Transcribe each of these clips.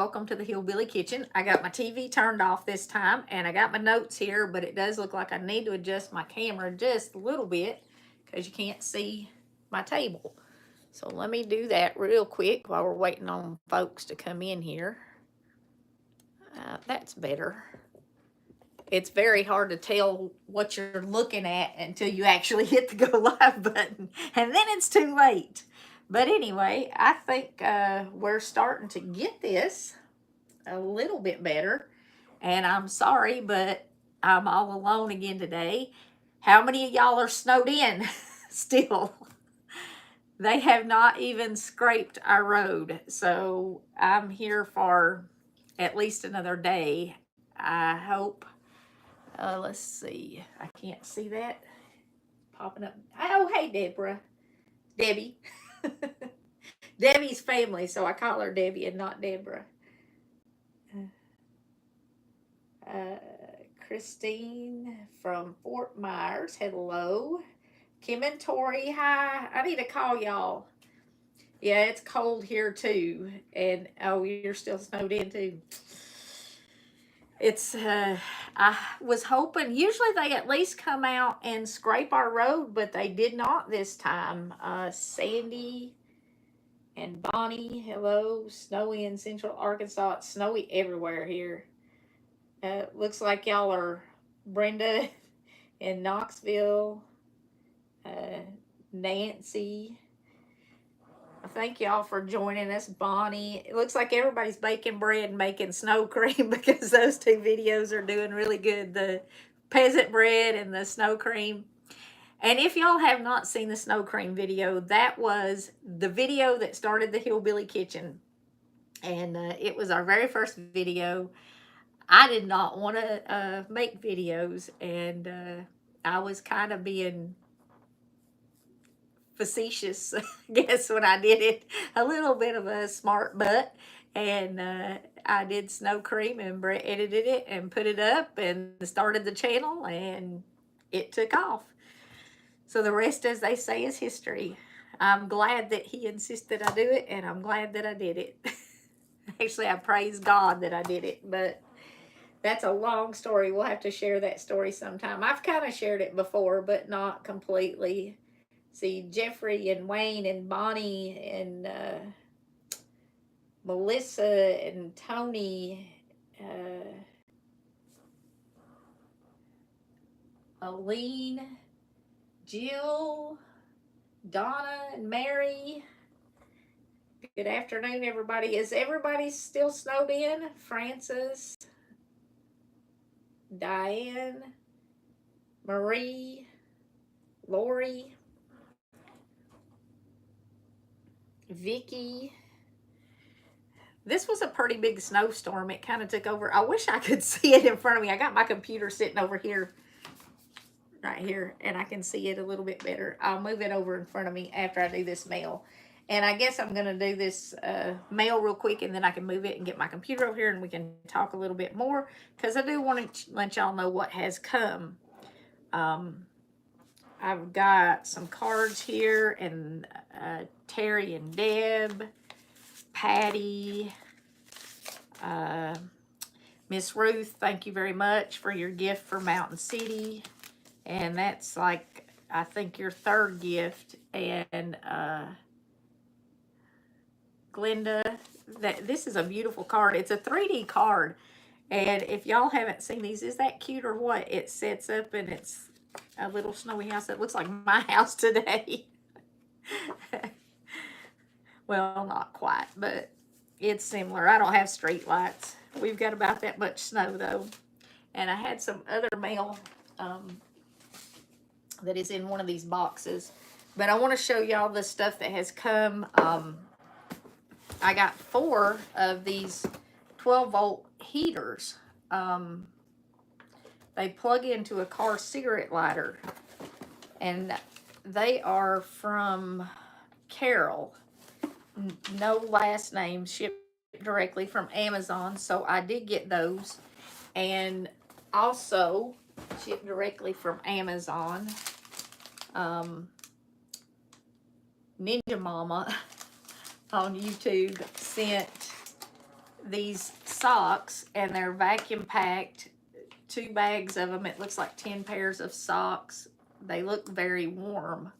welcome to the Hillbilly Kitchen. I got my TV turned off this time, and I got my notes here, but it does look like I need to adjust my camera just a little bit because you can't see my table. So let me do that real quick while we're waiting on folks to come in here. That's better. It's very hard to tell what you're looking at until you actually hit the go live button, and then it's too late. But anyway, I think we're starting to get this a little bit better. And I'm sorry, but I'm all alone again today. How many of y'all are snowed in still? They have not even scraped our road. So I'm here for at least another day. I hope. Let's see. I can't see that popping up. Oh, hey, Deborah. Debbie. Debbie's family, so I call her Debbie and not Deborah. Christine from Fort Myers, hello. Kim and Tori, hi. I need to call y'all. Yeah, it's cold here too. And oh, you're still snowed in too. It's I was hoping usually they at least come out and scrape our road, but they did not this time. Sandy and Bonnie, hello. Snowy in Central Arkansas. It's snowy everywhere here. Looks like y'all are Brenda in Knoxville, Nancy. Thank y'all for joining us, Bonnie. It looks like everybody's baking bread and making snow cream because those two videos are doing really good. The peasant bread and the snow cream. And if y'all have not seen the snow cream video, that was the video that started the Hillbilly Kitchen. And it was our very first video. I did not want to make videos, and I was kind of being facetious, I guess, when I did it. A little bit of a smart butt, and I did snow cream and edited it and put it up and started the channel, and it took off. So the rest, as they say, is history. I'm glad that he insisted I do it, and I'm glad that I did it. Actually, I praise God that I did it, but that's a long story. We'll have to share that story sometime. I've kind of shared it before, but not completely. See, Jeffrey and Wayne and Bonnie and Melissa and Tony, Aline, Jill, Donna, and Mary. Good afternoon, everybody. Is everybody still snowed in? Francis, Diane, Marie, Lori, Vicky. This was a pretty big snowstorm. It kind of took over. I wish I could see it in front of me. I got my computer sitting over here, right here, and I can see it a little bit better. I'll move it over in front of me after I do this mail. And I guess I'm going to do this mail real quick, and then I can move it and get my computer over here, and we can talk a little bit more, because I do want to let y'all know what has come. I've got some cards here, and Terry and Deb, Patty, Miss Ruth, thank you very much for your gift for Mountain City. And that's like, I think, your third gift. And Glenda, this is a beautiful card. It's a 3D card. And if y'all haven't seen these, is that cute or what? It sets up and it's a little snowy house that looks like my house today. Well, not quite, but it's similar. I don't have street lights. We've got about that much snow, though. And I had some other mail that is in one of these boxes. But I want to show y'all the stuff that has come. I got 4 of these 12-volt heaters. They plug into a car cigarette lighter. And they are from Carol. No last name, shipped directly from Amazon. So I did get those. And also shipped directly from Amazon. Ninja Mama on YouTube sent these socks, and they're vacuum packed. 2 bags of them. It looks like 10 pairs of socks. They look very warm.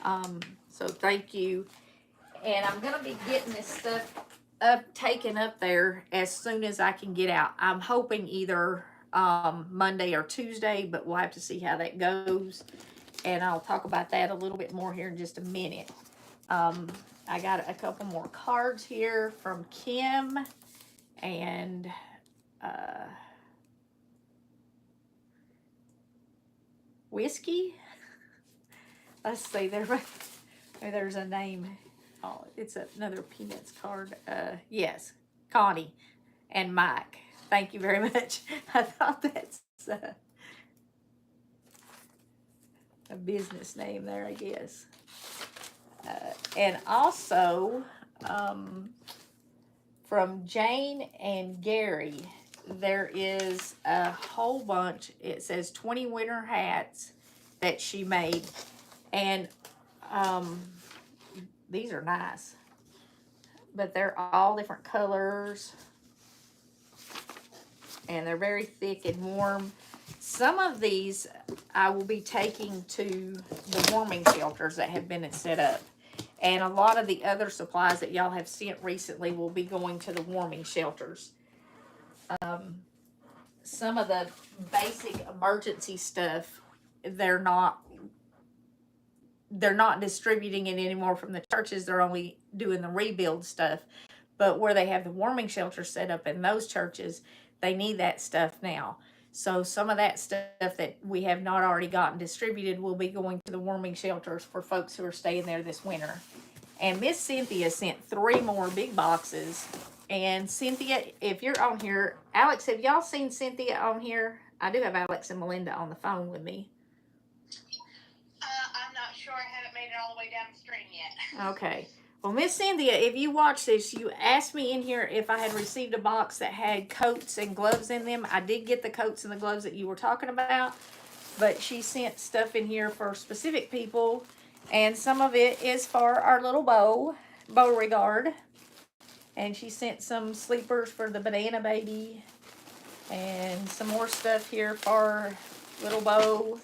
So thank you. And I'm going to be getting this stuff taken up there as soon as I can get out. I'm hoping either Monday or Tuesday, but we'll have to see how that goes. And I'll talk about that a little bit more here in just a minute. I got a couple more cards here from Kim and Whiskey. Let's see, there's a name. Oh, it's another Peanuts card. Yes, Connie and Mike. Thank you very much. I thought that's a business name there, I guess. And also, from Jane and Gary, there is a whole bunch. It says 20 winter hats that she made. And these are nice. But they're all different colors. And they're very thick and warm. Some of these I will be taking to the warming shelters that have been set up. And a lot of the other supplies that y'all have sent recently will be going to the warming shelters. Some of the basic emergency stuff, they're not distributing it anymore from the churches. They're only doing the rebuild stuff. But where they have the warming shelters set up in those churches, they need that stuff now. So some of that stuff that we have not already gotten distributed will be going to the warming shelters for folks who are staying there this winter. And Miss Cynthia sent 3 more big boxes. And Cynthia, if you're on here, Alex, have y'all seen Cynthia on here? I do have Alex and Melinda on the phone with me. I'm not sure. I haven't made it all the way down the stream yet. Okay. Well, Miss Cynthia, if you watch this, you asked me in here if I had received a box that had coats and gloves in them. I did get the coats and the gloves that you were talking about, but she sent stuff in here for specific people, and some of it is for our little Beauregard. And she sent some sleepers for the banana baby, and some more stuff here for little Beau.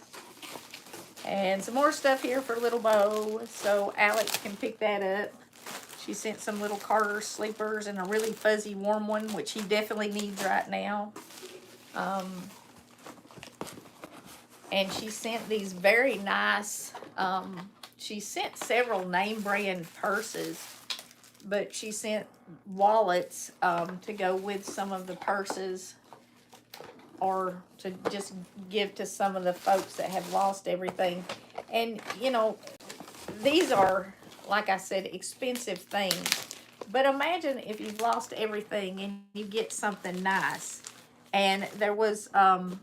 And some more stuff here for little Beau, so Alex can pick that up. She sent some little Carter sleepers and a really fuzzy warm one, which he definitely needs right now. And she sent these very nice, she sent several name brand purses, but she sent wallets to go with some of the purses, or to just give to some of the folks that have lost everything. And, you know, these are, like I said, expensive things. But imagine if you've lost everything and you get something nice. And there was some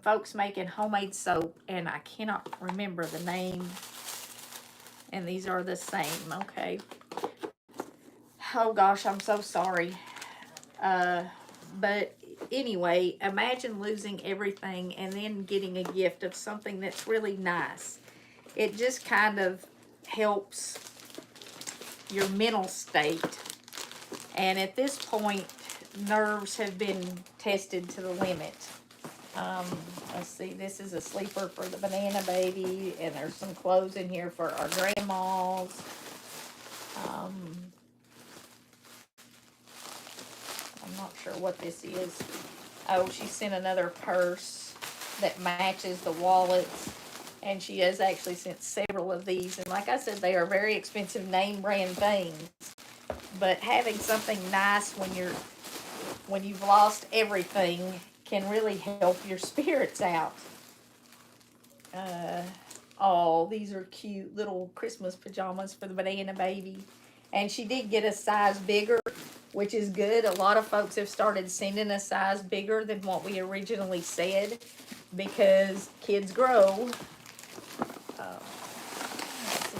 folks making homemade soap, and I cannot remember the name. And these are the same, okay. Oh gosh, I'm so sorry. But anyway, imagine losing everything and then getting a gift of something that's really nice. It just kind of helps your mental state. And at this point, nerves have been tested to the limit. Let's see, this is a sleeper for the banana baby, and there's some clothes in here for our grandmas. I'm not sure what this is. Oh, she sent another purse that matches the wallets. And she has actually sent several of these. And like I said, they are very expensive name brand things. But having something nice when you've lost everything can really help your spirits out. Oh, these are cute little Christmas pajamas for the banana baby. And she did get a size bigger, which is good. A lot of folks have started sending a size bigger than what we originally said, because kids grow. Let's see.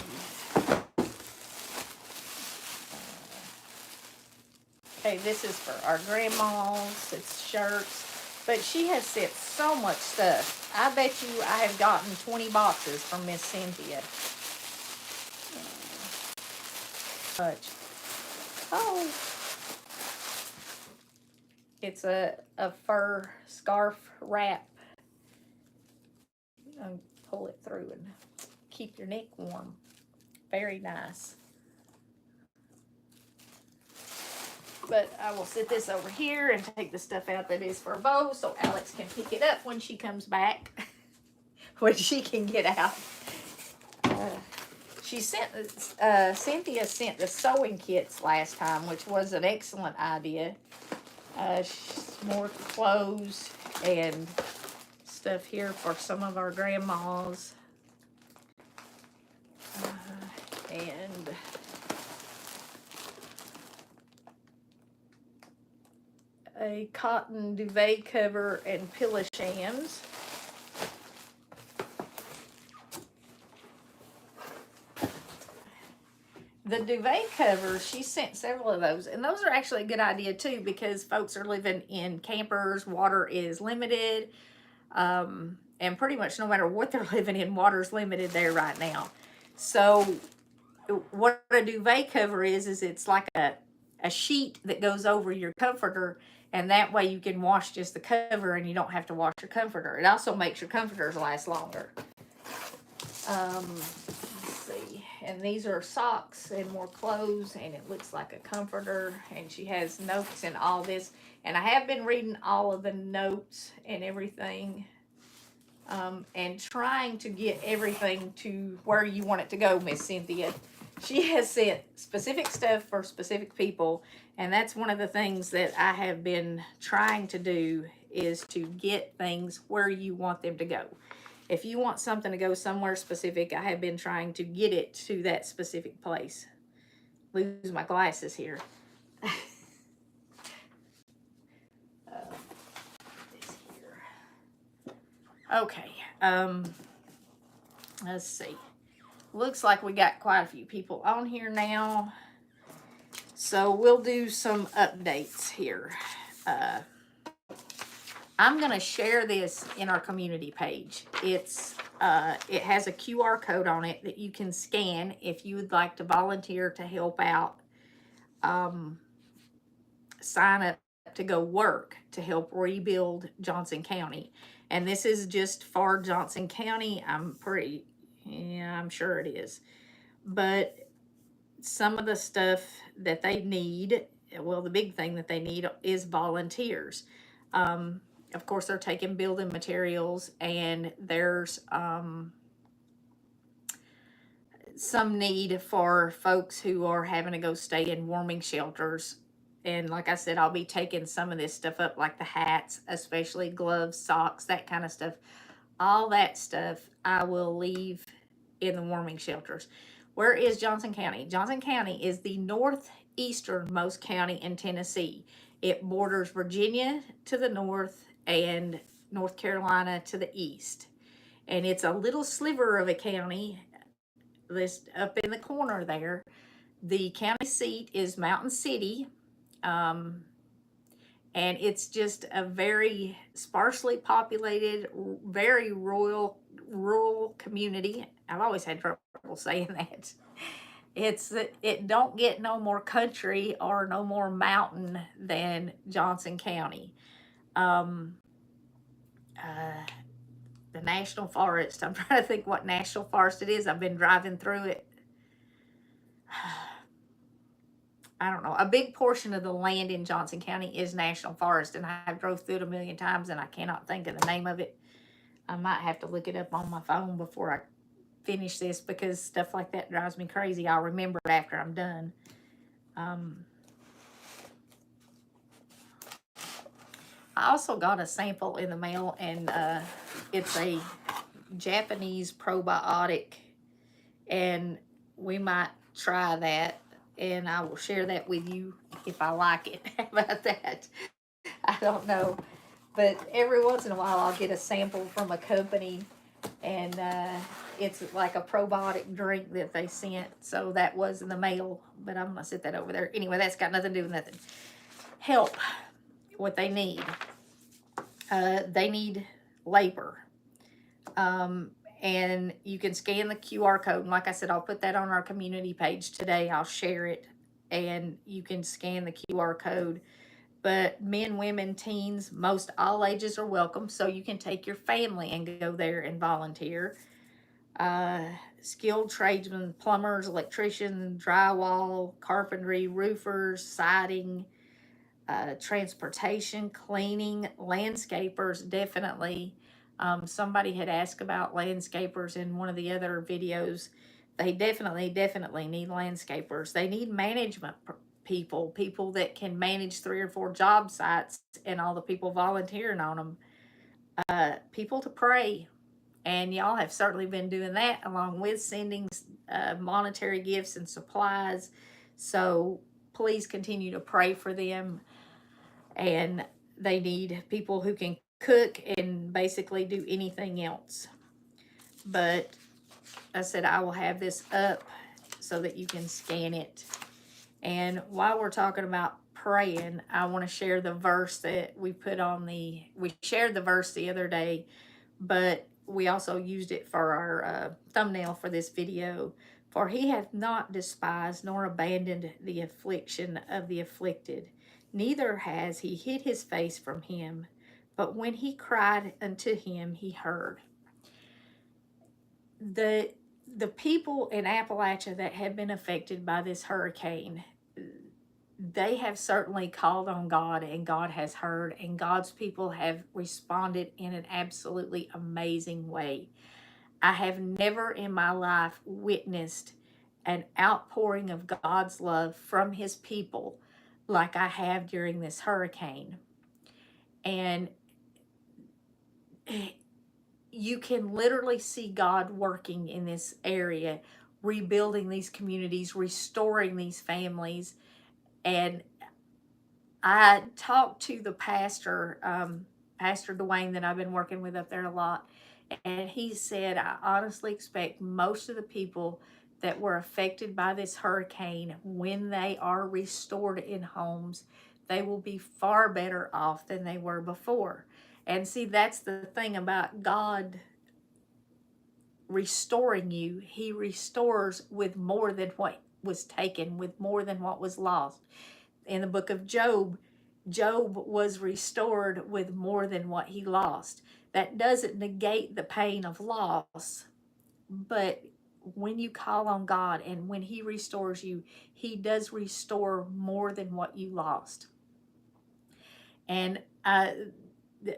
Okay, this is for our grandmas. It's shirts. But she has sent so much stuff. I bet you I have gotten 20 boxes from Miss Cynthia. Much. Oh. It's a fur scarf wrap. Pull it through and keep your neck warm. Very nice. But I will set this over here and take the stuff out that is for Bo so Alex can pick it up when she comes back. When she can get out. Cynthia sent the sewing kits last time, which was an excellent idea. More clothes and stuff here for some of our grandmas. And a cotton duvet cover and pillow shams. The duvet covers, she sent several of those, and those are actually a good idea too, because folks are living in campers, water is limited, and pretty much no matter what they're living in, water's limited there right now. So what a duvet cover is it's like a sheet that goes over your comforter, and that way you can wash just the cover and you don't have to wash your comforter. It also makes your comforters last longer. And these are socks and more clothes, and it looks like a comforter, and she has notes and all this, and I have been reading all of the notes and everything, and trying to get everything to where you want it to go, Miss Cynthia. She has sent specific stuff for specific people, and that's one of the things that I have been trying to do, is to get things where you want them to go. If you want something to go somewhere specific, I have been trying to get it to that specific place. Lose my glasses here. Okay. Let's see. Looks like we got quite a few people on here now. So we'll do some updates here. I'm going to share this in our community page. It has a QR code on it that you can scan if you would like to volunteer to help out. Sign up to go work to help rebuild Johnson County. And this is just for Johnson County. I'm sure it is. But some of the stuff that they need, well, the big thing that they need is volunteers. Of course, they're taking building materials, and there's some need for folks who are having to go stay in warming shelters. And like I said, I'll be taking some of this stuff up, like the hats, especially gloves, socks, that kind of stuff. All that stuff I will leave in the warming shelters. Where is Johnson County? Johnson County is the northeasternmost county in Tennessee. It borders Virginia to the north and North Carolina to the east. And it's a little sliver of a county this up in the corner there. The county seat is Mountain City. And it's just a very sparsely populated, very rural community. I've always had trouble saying that. It don't get no more country or no more mountain than Johnson County. The National Forest. I'm trying to think what National Forest it is. I've been driving through it. I don't know. A big portion of the land in Johnson County is National Forest, and I've drove through it a million times, and I cannot think of the name of it. I might have to look it up on my phone before I finish this, because stuff like that drives me crazy. I'll remember it after I'm done. I also got a sample in the mail, and it's a Japanese probiotic, and we might try that, and I will share that with you if I like it. How about that? I don't know, but every once in a while I'll get a sample from a company, and it's like a probiotic drink that they sent, so that was in the mail, but I'm gonna set that over there. Anyway, that's got nothing to do with nothing. Help. What they need. They need labor. And you can scan the QR code. And like I said, I'll put that on our community page today. I'll share it, and you can scan the QR code. but men, women, teens, most all ages are welcome. So you can take your family and go there and volunteer. Uh, Skilled tradesmen, plumbers, electricians, drywall, carpentry, roofers, siding, transportation, cleaning, landscapers, definitely. Somebody had asked about landscapers in one of the other videos. They definitely need landscapers. They need management people, people that can manage 3 or 4 job sites and all the people volunteering on them. People to pray. And y'all have certainly been doing that along with sending monetary gifts and supplies. So please continue to pray for them. And they need people who can cook and basically do anything else. But I said I will have this up so that you can scan it. And while we're talking about praying, I want to share the verse that we shared the verse the other day, but we also used it for our thumbnail for this video. For he hath not despised nor abandoned the affliction of the afflicted, neither has he hid his face from him, but when he cried unto him, he heard. The people in Appalachia that have been affected by this hurricane, they have certainly called on God, and God has heard, and God's people have responded in an absolutely amazing way. I have never in my life witnessed an outpouring of God's love from his people like I have during this hurricane. And you can literally see God working in this area, rebuilding these communities, restoring these families. And I talked to the pastor, Pastor Dwayne, that I've been working with up there a lot, and he said, I honestly expect most of the people that were affected by this hurricane, when they are restored in homes, they will be far better off than they were before. And see, that's the thing about God restoring you. He restores with more than what was taken, with more than what was lost. In the book of Job, Job was restored with more than what he lost. That doesn't negate the pain of loss, but when you call on God and when he restores you, he does restore more than what you lost. And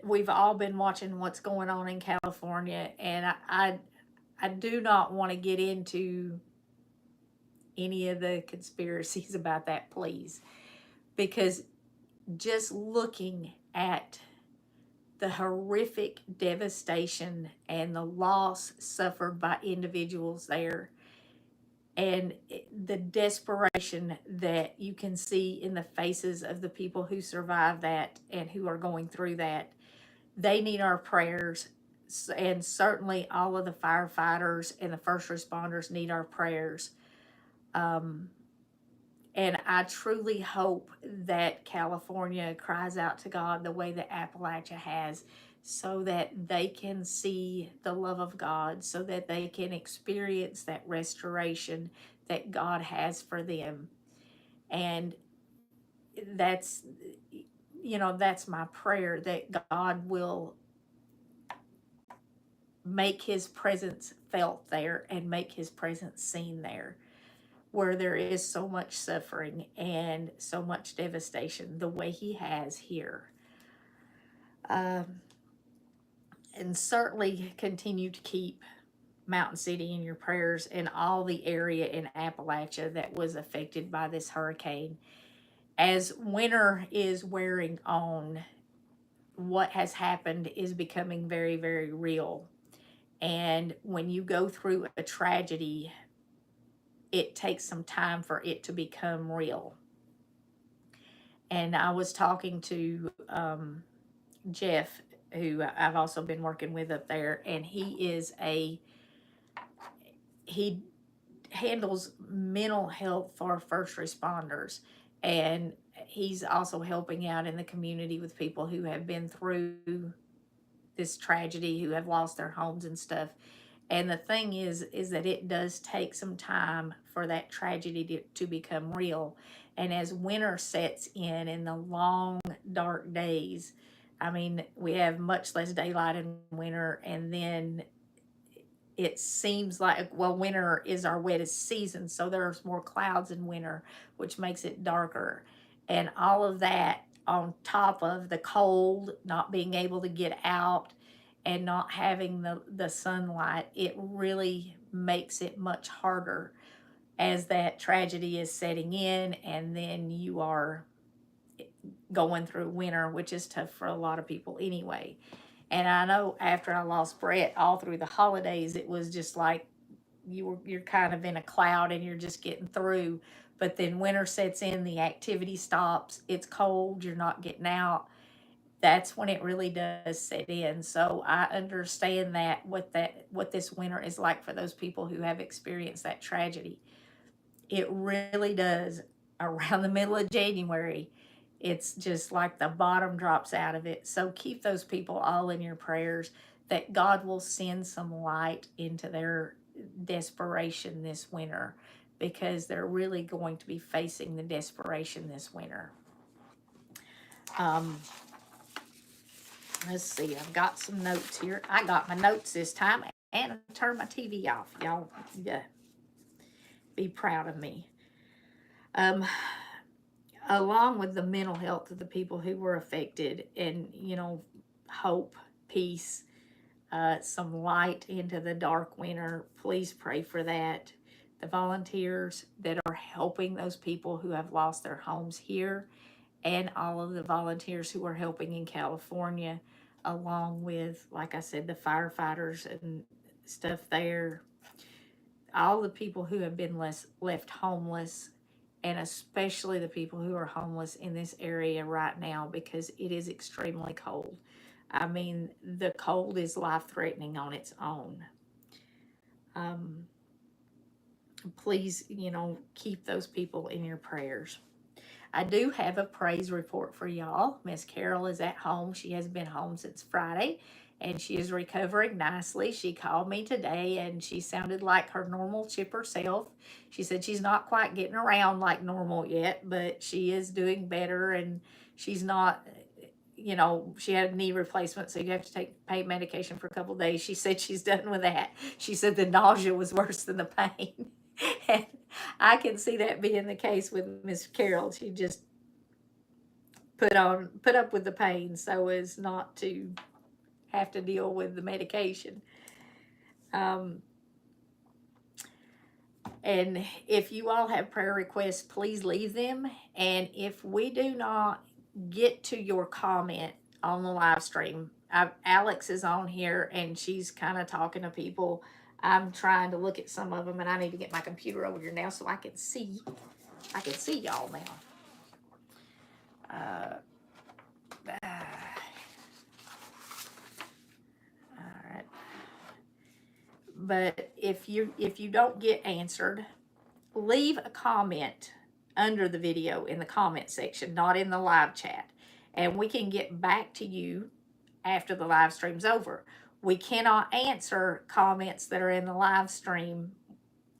we've all been watching what's going on in California, and I do not want to get into any of the conspiracies about that, please, because just looking at the horrific devastation and the loss suffered by individuals there, and the desperation that you can see in the faces of the people who survived that and who are going through that, they need our prayers. And certainly all of the firefighters and the first responders need our prayers. And I truly hope that California cries out to God the way that Appalachia has, so that they can see the love of God, so that they can experience that restoration that God has for them. And that's, that's my prayer, that God will make his presence felt there and make his presence seen there, where there is so much suffering and so much devastation, the way he has here. And certainly continue to keep Mountain City in your prayers and all the area in Appalachia that was affected by this hurricane. As winter is wearing on, what has happened is becoming very, very real. And when you go through a tragedy, it takes some time for it to become real. And I was talking to Jeff, who I've also been working with up there, and he handles mental health for first responders, and he's also helping out in the community with people who have been through this tragedy, who have lost their homes and stuff. And the thing is that it does take some time for that tragedy to become real. And as winter sets in the long, dark days, I mean, we have much less daylight in winter, and then it seems like, well, winter is our wettest season, so there's more clouds in winter, which makes it darker. And all of that on top of the cold, not being able to get out, and not having the sunlight, it really makes it much harder as that tragedy is setting in, and then you are going through winter, which is tough for a lot of people anyway. And I know after I lost Brett, all through the holidays, it was just like you're kind of in a cloud and you're just getting through. But then winter sets in, the activity stops, it's cold, you're not getting out. That's when it really does set in. So I understand what this winter is like for those people who have experienced that tragedy. It really does. Around the middle of January, it's just like the bottom drops out of it. So keep those people all in your prayers, that God will send some light into their desperation this winter, because they're really going to be facing the desperation this winter. Let's see, I've got some notes here. I got my notes this time, and I turned my TV off. Y'all be proud of me. Along with the mental health of the people who were affected, and, hope, peace, some light into the dark winter, please pray for that. The volunteers that are helping those people who have lost their homes here, and all of the volunteers who are helping in California, along with, like I said, the firefighters and stuff there. All the people who have been left homeless, and especially the people who are homeless in this area right now, because it is extremely cold. I mean, the cold is life-threatening on its own. Please, keep those people in your prayers. I do have a praise report for y'all. Miss Carol is at home. She has been home since Friday, and she is recovering nicely. She called me today, and she sounded like her normal chipper self. She said she's not quite getting around like normal yet, but she is doing better, and she's not, she had a knee replacement, so you have to take pain medication for a couple of days. She said she's done with that. She said the nausea was worse than the pain. And I can see that being the case with Miss Carol. She just put up with the pain so as not to have to deal with the medication. And if you all have prayer requests, please leave them. And if we do not get to your comment on the live stream, Alex is on here and she's kind of talking to people. I'm trying to look at some of them, and I need to get my computer over here now so I can see y'all now. All right. But if you don't get answered, leave a comment under the video in the comment section, not in the live chat, and we can get back to you after the live stream's over. We cannot answer comments that are in the live stream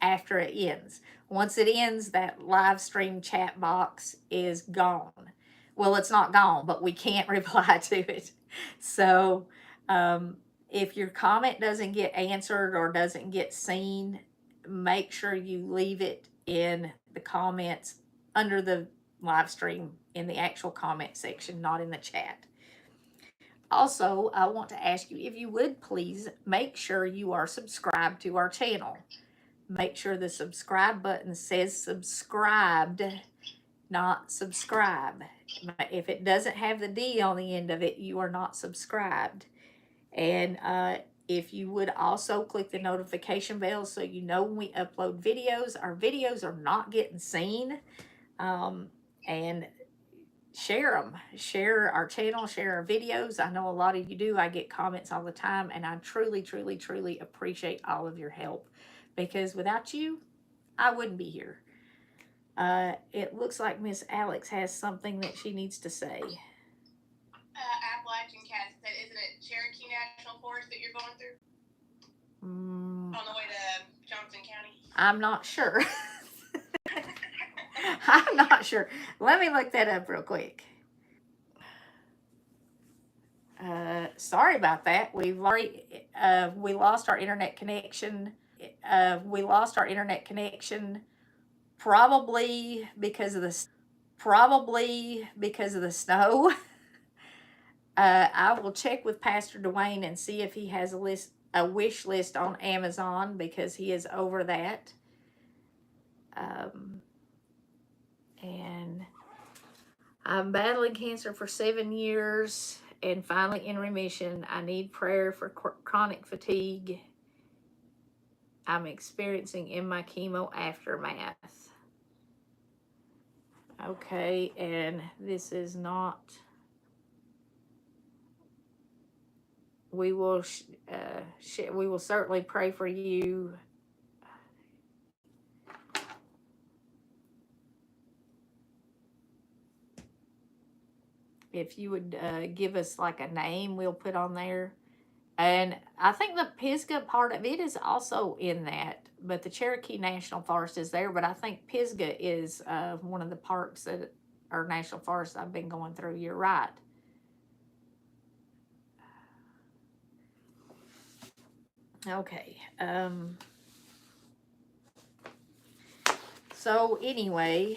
after it ends. Once it ends, that live stream chat box is gone. Well, it's not gone, but we can't reply to it. So if your comment doesn't get answered or doesn't get seen, make sure you leave it in the comments under the live stream in the actual comment section, not in the chat. Also, I want to ask you, if you would please make sure you are subscribed to our channel. Make sure the subscribe button says subscribed, not subscribe. If it doesn't have the D on the end of it, you are not subscribed. And if you would also click the notification bell so you know when we upload videos. Our videos are not getting seen. And share them. Share our channel, share our videos. I know a lot of you do. I get comments all the time, and I truly, truly, truly appreciate all of your help, because without you, I wouldn't be here. It looks like Miss Alex has something that she needs to say. Appalachian Cat said, isn't it Cherokee National Forest that you're going through? I'm not sure. I'm not sure. Let me look that up real quick. Sorry about that. We lost our internet connection. We lost our internet connection, probably because of the snow. I will check with Pastor Dwayne and see if he has a wish list on Amazon, because he is over that. And I'm battling cancer for 7 years and finally in remission. I need prayer for chronic fatigue I'm experiencing in my chemo aftermath. Okay, and this is not. We will certainly pray for you. If you would give us like a name, we'll put on there. And I think the Pisgah part of it is also in that, but the Cherokee National Forest is there. But I think Pisgah is one of the parks that are national forests I've been going through. You're right. Okay. So anyway,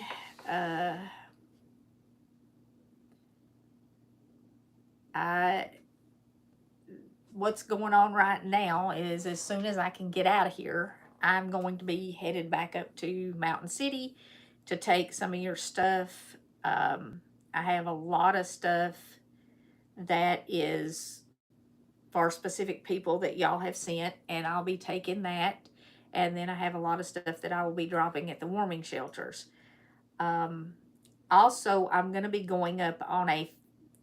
what's going on right now is, as soon as I can get out of here, I'm going to be headed back up to Mountain City to take some of your stuff. I have a lot of stuff that is for specific people that y'all have sent, and I'll be taking that. And then I have a lot of stuff that I will be dropping at the warming shelters. Also, I'm going to be going up on a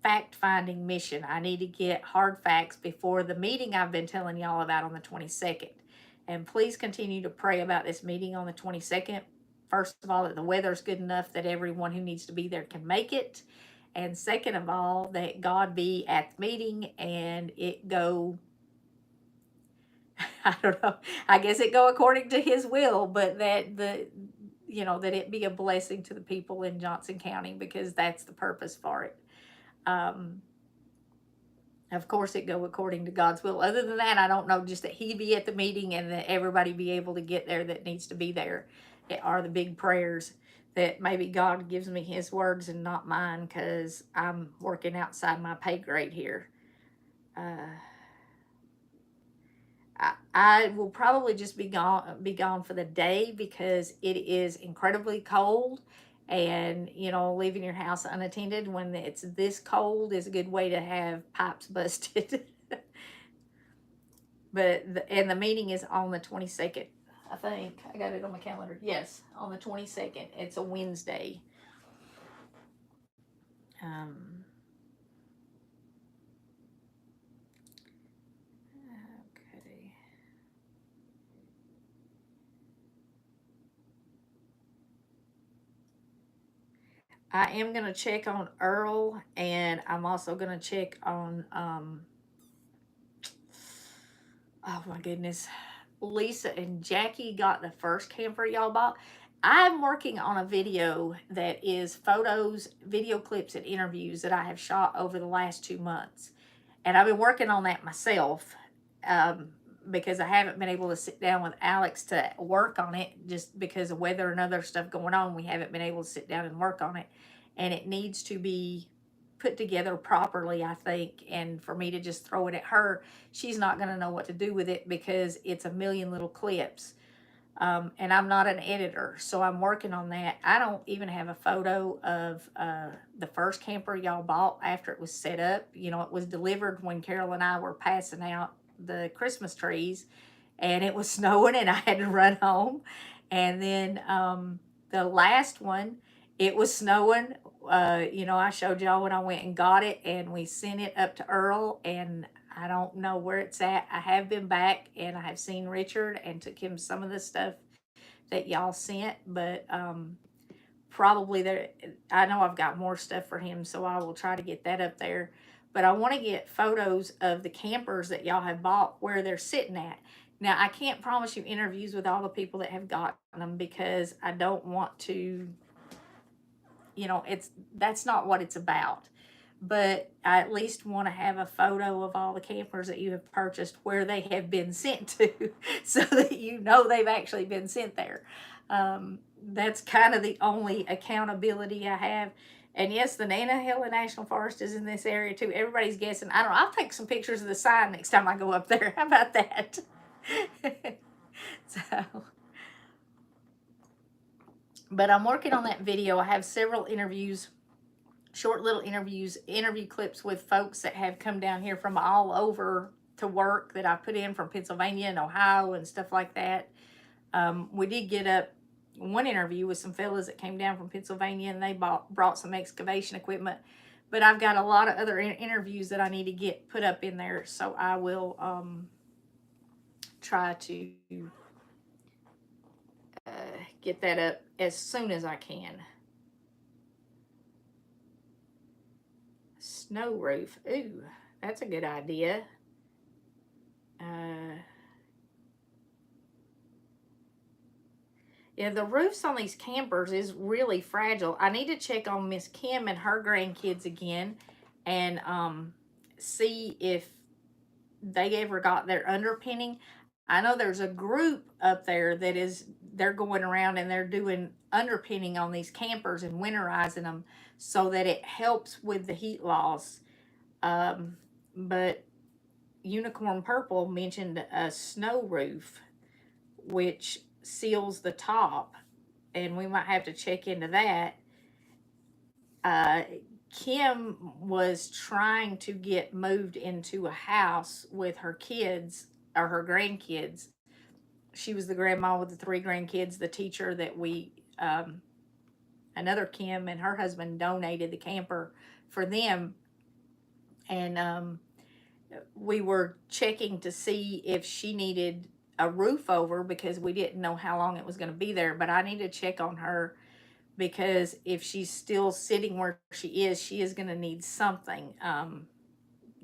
fact-finding mission. I need to get hard facts before the meeting I've been telling y'all about on the 22nd. And please continue to pray about this meeting on the 22nd. First of all, that the weather's good enough that everyone who needs to be there can make it. And second of all, that God be at the meeting and it go, I don't know, I guess it go according to his will, but that that it be a blessing to the people in Johnson County, because that's the purpose for it. Of course, it go according to God's will. Other than that, I don't know, just that he be at the meeting and that everybody be able to get there that needs to be there. It are the big prayers that maybe God gives me his words and not mine, because I'm working outside my pay grade here. I will probably just be gone for the day, because it is incredibly cold, and leaving your house unattended when it's this cold is a good way to have pipes busted. But the meeting is on the 22nd. I think I got it on my calendar. Yes, on the 22nd. It's a Wednesday. Okay. I am going to check on Earl, and I'm also going to check on, oh my goodness, Lisa and Jackie got the first camper y'all bought. I'm working on a video that is photos, video clips, and interviews that I have shot over the last 2 months. And I've been working on that myself, because I haven't been able to sit down with Alex to work on it, just because of weather and other stuff going on. We haven't been able to sit down and work on it. And it needs to be put together properly, I think. And for me to just throw it at her, she's not going to know what to do with it, because it's a million little clips. And I'm not an editor, so I'm working on that. I don't even have a photo of the first camper y'all bought after it was set up. It was delivered when Carol and I were passing out the Christmas trees, and it was snowing, and I had to run home. And then the last one, it was snowing. I showed y'all when I went and got it, and we sent it up to Earl, and I don't know where it's at. I have been back, and I have seen Richard and took him some of the stuff that y'all sent, but probably there. I know I've got more stuff for him, so I will try to get that up there. But I want to get photos of the campers that y'all have bought, where they're sitting at. Now, I can't promise you interviews with all the people that have gotten them because I don't want to, you know, that's not what it's about. But I at least want to have a photo of all the campers that you have purchased where they have been sent to so that you know they've actually been sent there. That's kind of the only accountability I have. And yes, the Nantahala National Forest is in this area too. Everybody's guessing. I don't know. I'll take some pictures of the sign next time I go up there. How about that? So, but I'm working on that video. I have several interviews, short little interviews, interview clips with folks that have come down here from all over to work that I put in from Pennsylvania and Ohio and stuff like that. We did get up one interview with some fellas that came down from Pennsylvania, and they brought some excavation equipment. But I've got a lot of other interviews that I need to get put up in there, so I will try to get that up as soon as I can. Snow roof. Ooh, that's a good idea. Yeah, the roofs on these campers is really fragile. I need to check on Miss Kim and her grandkids again and see if they ever got their underpinning. I know there's a group up there that they're going around and they're doing underpinning on these campers and winterizing them so that it helps with the heat loss. But Unicorn Purple mentioned a snow roof, which seals the top, and we might have to check into that. Kim was trying to get moved into a house with her kids or her grandkids. She was the grandma with the 3 grandkids, the teacher that we, another Kim and her husband donated the camper for them. And we were checking to see if she needed a roof over because we didn't know how long it was going to be there. But I need to check on her because if she's still sitting where she is going to need something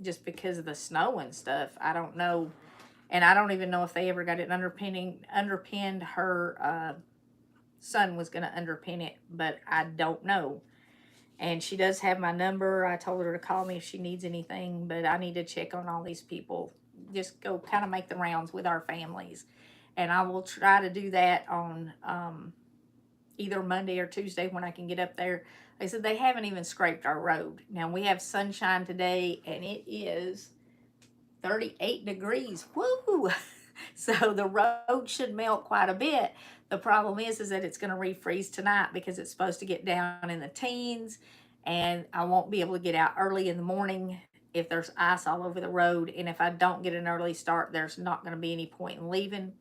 just because of the snow and stuff. I don't know. And I don't even know if they ever got it underpinned. Her son was going to underpin it, but I don't know. And she does have my number. I told her to call me if she needs anything, but I need to check on all these people. Just go kind of make the rounds with our families. And I will try to do that on either Monday or Tuesday when I can get up there. They said they haven't even scraped our road. Now, we have sunshine today, and it is 38 degrees. Woo! So the road should melt quite a bit. The problem is that it's going to refreeze tonight because it's supposed to get down in the teens, and I won't be able to get out early in the morning if there's ice all over the road. And if I don't get an early start, there's not going to be any point in leaving.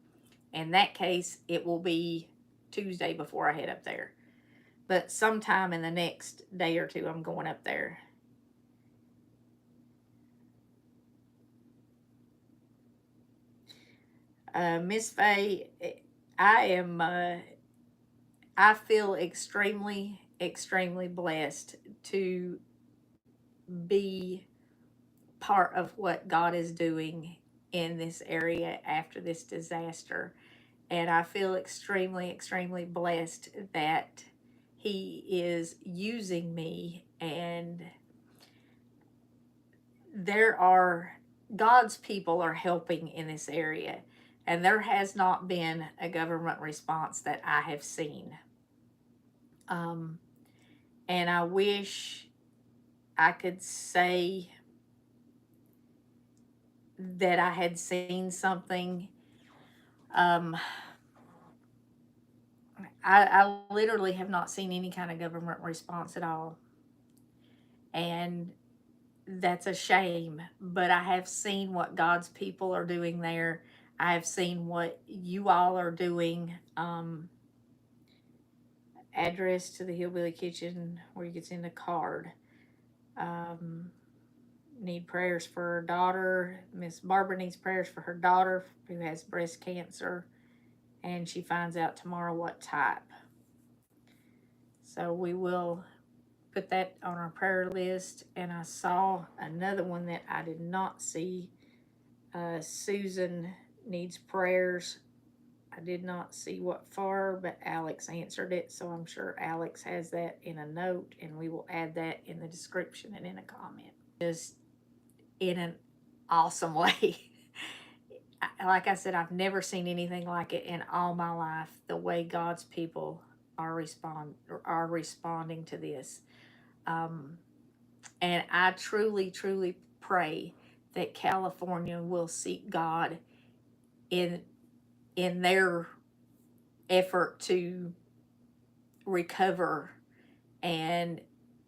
In that case, it will be Tuesday before I head up there. But sometime in the next day or two, I'm going up there. Miss Faye, I feel extremely, extremely blessed to be part of what God is doing in this area after this disaster. And I feel extremely, extremely blessed that He is using me, and God's people are helping in this area. And there has not been a government response that I have seen. And I wish I could say that I had seen something. I literally have not seen any kind of government response at all. And that's a shame. But I have seen what God's people are doing there. I've seen what you all are doing. Address to the Hillbilly Kitchen where you can send a card. Need prayers for her daughter. Miss Barbara needs prayers for her daughter who has breast cancer, and she finds out tomorrow what type. So we will put that on our prayer list. And I saw another one that I did not see. Susan needs prayers. I did not see what for, but Alex answered it, so I'm sure Alex has that in a note, and we will add that in the description and in a comment. Just in an awesome way. Like I said, I've never seen anything like it in all my life, the way God's people are responding to this. And I truly, truly pray that California will seek God in their effort to recover, and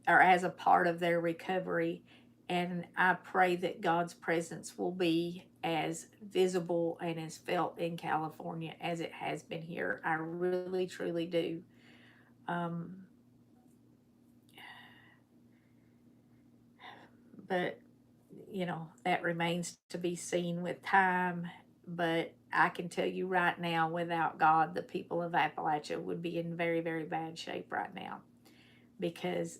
or as a part of their recovery. And I pray that God's presence will be as visible and as felt in California as it has been here. I really, truly do. But, that remains to be seen with time. But I can tell you right now, without God, the people of Appalachia would be in very, very bad shape right now, because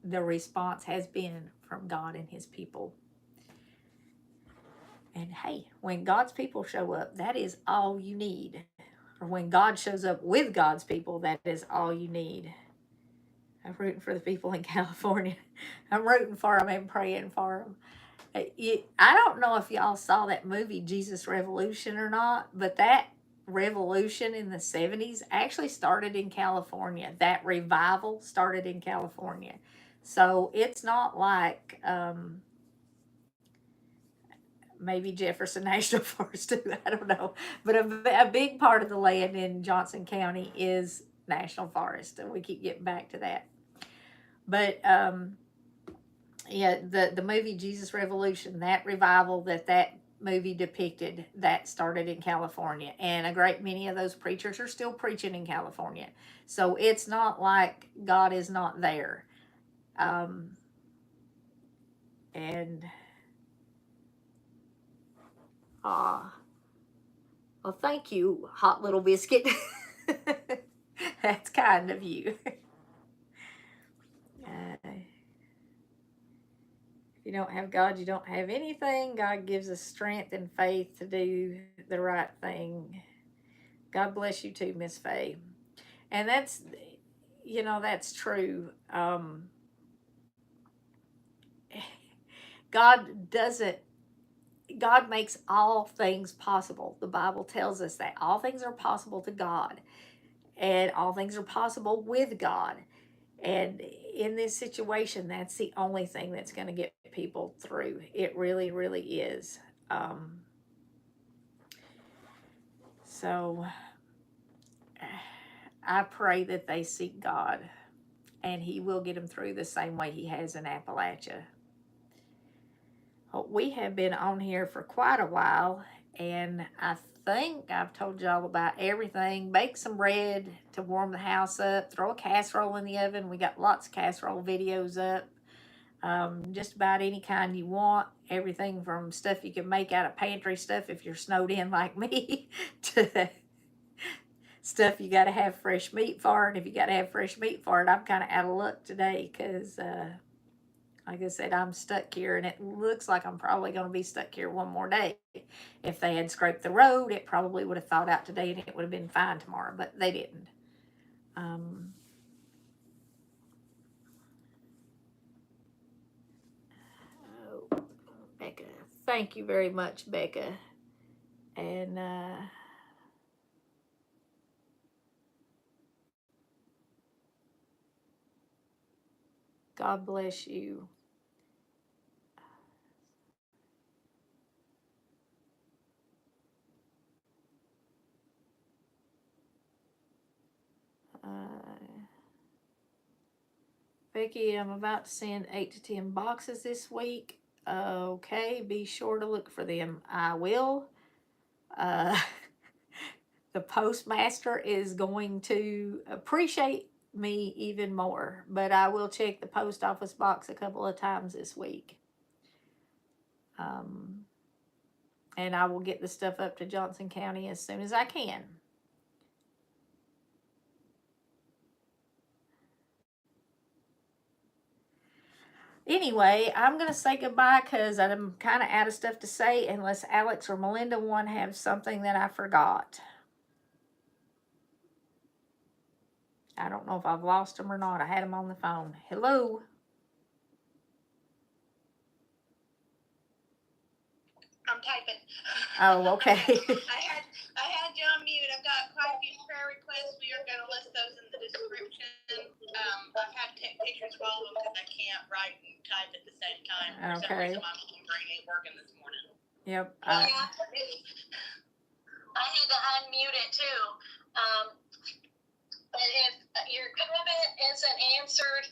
the response has been from God and his people. And hey, when God's people show up, that is all you need. Or when God shows up with God's people, that is all you need. I'm rooting for the people in California. I'm rooting for them and praying for them. I don't know if y'all saw that movie Jesus Revolution or not, but that revolution in the 70s actually started in California. That revival started in California. So it's not like maybe Jefferson National Forest too, I don't know. But a big part of the land in Johnson County is National Forest, and we keep getting back to that. But yeah, the movie Jesus Revolution, that revival that movie depicted, that started in California, and a great many of those preachers are still preaching in California. So it's not like God is not there. And well, thank you, Hot Little Biscuit. That's kind of you. If you don't have God, you don't have anything. God gives us strength and faith to do the right thing. God bless you too, Miss Faye. And that's, that's true. God makes all things possible. The Bible tells us that all things are possible to God, and all things are possible with God. And in this situation, that's the only thing that's going to get people through. It really, really is. So I pray that they seek God, and he will get them through the same way he has in Appalachia. We have been on here for quite a while, and I think I've told y'all about everything. Bake some bread to warm the house up. Throw a casserole in the oven. We got lots of casserole videos up. Just about any kind you want. Everything from stuff you can make out of pantry stuff if you're snowed in like me, to stuff you got to have fresh meat for. And if you got to have fresh meat for it, I'm kind of out of luck today because like I said, I'm stuck here, and it looks like I'm probably going to be stuck here one more day. If they had scraped the road, it probably would have thawed out today, and it would have been fine tomorrow, but they didn't. Becca, thank you very much, Becca. And God bless you. Becky, I'm about to send 8 to 10 boxes this week. Okay, be sure to look for them. I will. The postmaster is going to appreciate me even more, but I will check the post office box a couple of times this week. And I will get the stuff up to Johnson County as soon as I can. Anyway, I'm going to say goodbye because I'm kind of out of stuff to say unless Alex or Melinda one have something that I forgot. I don't know if I've lost them or not. I had them on the phone. Hello? I'm typing. Oh, okay. I had you on mute. I've got quite a few prayer requests. We are going to list those in the description. I've had to take pictures of all of them because I can't write and type at the same time. For some reason, my brain ain't working this morning. Yep. I had to unmute it too. But if your comment isn't answered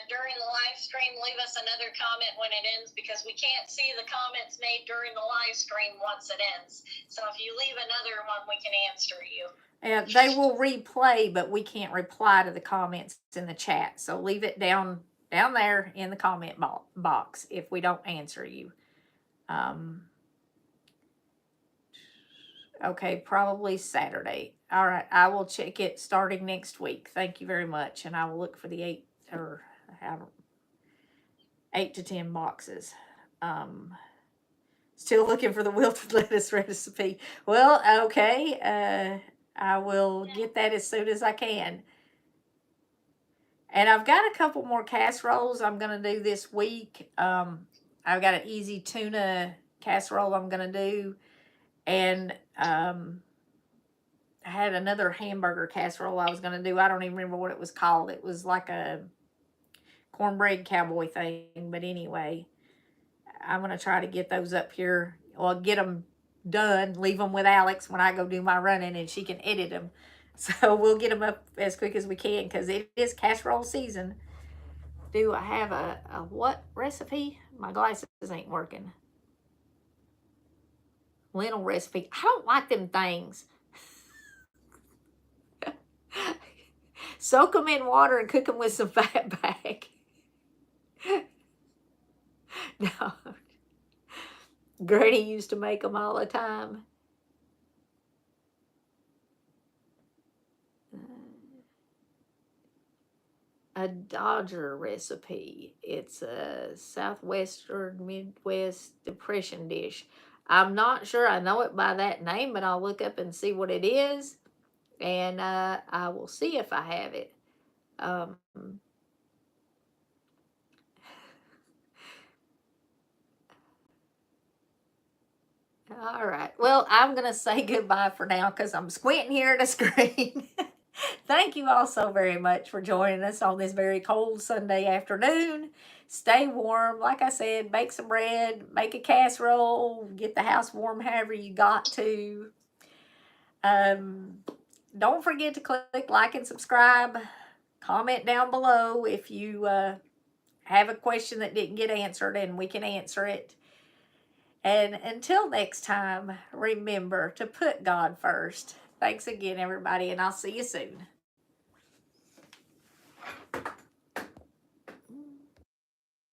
during the live stream, leave us another comment when it ends because we can't see the comments made during the live stream once it ends. So if you leave another one, we can answer you. Yeah, they will replay, but we can't reply to the comments in the chat. So leave it down there in the comment box if we don't answer you. Okay, probably Saturday. All right, I will check it starting next week. Thank you very much, and I will look for the 8 to 10 boxes. Still looking for the wilted lettuce recipe. Well, okay, I will get that as soon as I can. And I've got a couple more casseroles I'm going to do this week. I've got an easy tuna casserole I'm going to do. And I had another hamburger casserole I was going to do. I don't even remember what it was called. It was like a cornbread cowboy thing. But anyway, I'm going to try to get those up here. Well, get them done. Leave them with Alex when I go do my running and she can edit them. So we'll get them up as quick as we can because it is casserole season. Do I have a what recipe? My glasses ain't working. Lentil recipe. I don't like them things. Soak them in water and cook them with some fat back. No. Granny used to make them all the time. A Dodger recipe. It's a Southwestern Midwest Depression dish. I'm not sure I know it by that name, but I'll look up and see what it is. And I will see if I have it. All right. Well, I'm going to say goodbye for now because I'm squinting here at a screen. Thank you all so very much for joining us on this very cold Sunday afternoon. Stay warm. Like I said, bake some bread, make a casserole, get the house warm however you got to. Don't forget to click like and subscribe. Comment down below if you have a question that didn't get answered and we can answer it. And until next time, remember to put God first. Thanks again, everybody, and I'll see you soon.